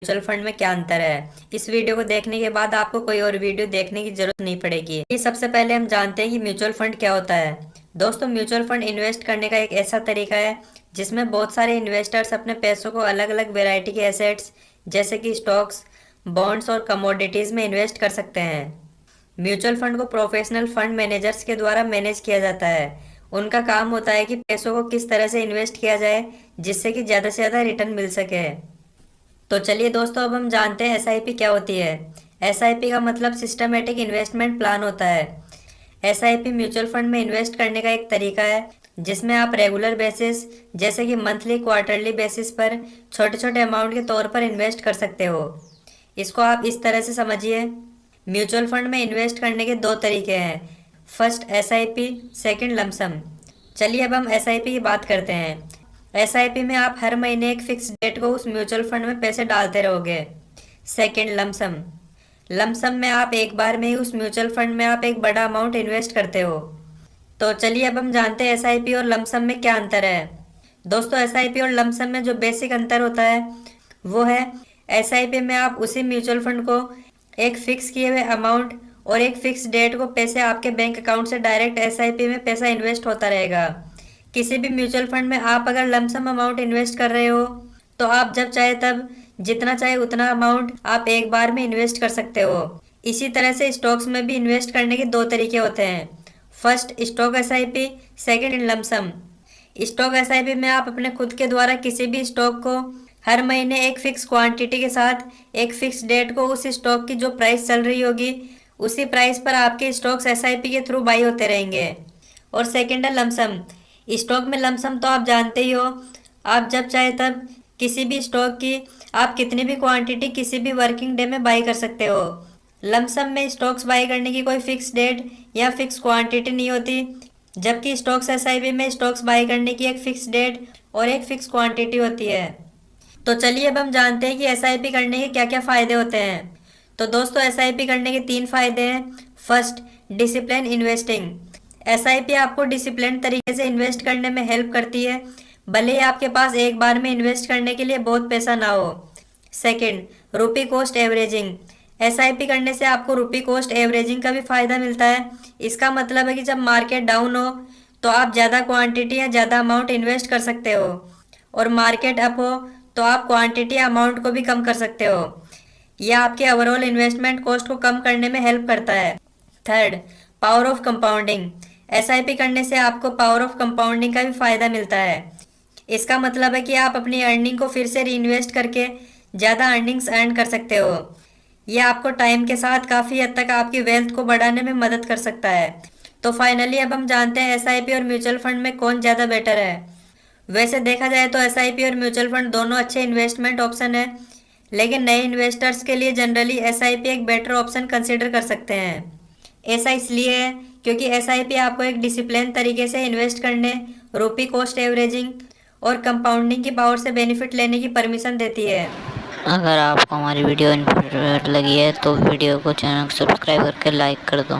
Mutual fund में क्या अंतर है। इस वीडियो को देखने के बाद आपको कोई और वीडियो देखने की जरूरत नहीं पड़ेगी। ये सबसे पहले हम जानते हैं कि म्यूचुअल फंड क्या होता है। दोस्तों, म्यूचुअल फंड इन्वेस्ट करने का एक ऐसा तरीका है जिसमें बहुत सारे इन्वेस्टर्स अपने पैसों को अलग अलग वेराइटी के एसेट्स जैसे कि स्टॉक्स, बॉन्ड्स और कमोडिटीज में इन्वेस्ट कर सकते हैं। म्यूचुअल फंड को प्रोफेशनल फंड मैनेजर्स के द्वारा मैनेज किया जाता है। उनका काम होता है कि पैसों को किस तरह से इन्वेस्ट किया जाए जिससे कि ज़्यादा से ज़्यादा रिटर्न मिल सके। तो चलिए दोस्तों, अब हम जानते हैं एसआईपी क्या होती है। एसआईपी का मतलब सिस्टमेटिक इन्वेस्टमेंट प्लान होता है। एसआईपी म्यूचुअल फंड में इन्वेस्ट करने का एक तरीका है जिसमें आप रेगुलर बेसिस जैसे कि मंथली, क्वार्टरली बेसिस पर छोटे छोटे अमाउंट के तौर पर इन्वेस्ट कर सकते हो। इसको आप इस तरह से समझिए, म्यूचुअल फंड में इन्वेस्ट करने के दो तरीके हैं, फर्स्ट एसआईपी, सेकंड लमसम। चलिए अब हम एसआईपी की बात करते हैं। एसआईपी में आप हर महीने एक फिक्स डेट को उस म्यूचुअल फंड में पैसे डालते रहोगे। Second lump sum. लमसम में आप एक बार में ही उस म्यूचुअल फंड में आप एक बड़ा अमाउंट इन्वेस्ट करते हो। तो चलिए अब हम जानते हैं एसआईपी और लमसम में क्या अंतर है। दोस्तों, एसआईपी और लमसम में जो बेसिक अंतर होता है वो है, एसआईपी में आप उसी म्यूचुअल फंड को एक फिक्स किए हुए अमाउंट और एक फिक्स डेट को पैसे आपके बैंक अकाउंट से डायरेक्ट एसआईपी में पैसा इन्वेस्ट होता रहेगा। किसी भी म्यूचुअल फंड में आप अगर लमसम अमाउंट इन्वेस्ट कर रहे हो तो आप जब चाहे तब जितना चाहे उतना अमाउंट आप एक बार में इन्वेस्ट कर सकते हो। इसी तरह से स्टॉक्स में भी इन्वेस्ट करने के दो तरीके होते हैं, first stock SIP, second lump sum. Stock SIP में आप अपने खुद के द्वारा किसी भी स्टॉक को हर महीने एक फिक्स क्वांटिटी के साथ एक फिक्स डेट को उस स्टॉक की जो प्राइस चल रही होगी उसी प्राइस पर आपके स्टॉक्स एसआईपी के थ्रू बाई होते रहेंगे। और सेकंड है लमसम। स्टॉक में लमसम तो आप जानते ही हो, आप जब चाहे तब किसी भी स्टॉक की आप कितनी भी क्वांटिटी किसी भी वर्किंग डे में बाई कर सकते हो। लमसम में स्टॉक्स बाई करने की कोई फिक्स डेट या फिक्स क्वांटिटी नहीं होती, जबकि स्टॉक्स एसआईपी में स्टॉक्स बाई करने की एक फिक्स डेट और एक फिक्स क्वांटिटी होती है। तो चलिए अब हम जानते हैं कि एसआईपी करने के क्या क्या फ़ायदे होते हैं। तो दोस्तों, एसआईपी करने के 3 फायदे हैं। First, discipline investing. एसआईपी आपको डिसिप्लिन तरीके से इन्वेस्ट करने में हेल्प करती है, भले ही आपके पास एक बार में इन्वेस्ट करने के लिए बहुत पैसा ना हो। सेकंड, रुपी कॉस्ट एवरेजिंग। एसआईपी करने से आपको रुपी कॉस्ट एवरेजिंग का भी फायदा मिलता है। इसका मतलब है कि जब मार्केट डाउन हो तो आप ज़्यादा क्वांटिटी या ज़्यादा अमाउंट इन्वेस्ट कर सकते हो, और मार्केट अप हो तो आप क्वांटिटी अमाउंट को भी कम कर सकते हो। यह आपके ओवरऑल इन्वेस्टमेंट कॉस्ट को कम करने में हेल्प करता है। Third, power of compounding. SIP करने से आपको पावर ऑफ कंपाउंडिंग का भी फायदा मिलता है। इसका मतलब है कि आप अपनी अर्निंग को फिर से रीइन्वेस्ट करके ज़्यादा अर्निंग्स अर्न कर सकते हो। यह आपको टाइम के साथ काफ़ी हद तक आपकी वेल्थ को बढ़ाने में मदद कर सकता है। तो फाइनली अब हम जानते हैं एसआईपी और म्यूचुअल फंड में कौन ज़्यादा बेटर है। वैसे देखा जाए तो एसआईपी और म्यूचुअल फंड दोनों अच्छे इन्वेस्टमेंट ऑप्शन है, लेकिन नए इन्वेस्टर्स के लिए जनरली एसआईपी एक बेटर ऑप्शन कंसिडर कर सकते हैं। ऐसा इसलिए है क्योंकि एसआईपी आपको एक डिसिप्लिन तरीके से इन्वेस्ट करने, रुपी कॉस्ट एवरेजिंग और कंपाउंडिंग की पावर से बेनिफिट लेने की परमिशन देती है। अगर आपको हमारी वीडियो इन्फॉर्मेटिव लगी है तो वीडियो को चैनल को सब्सक्राइब करके लाइक कर दो।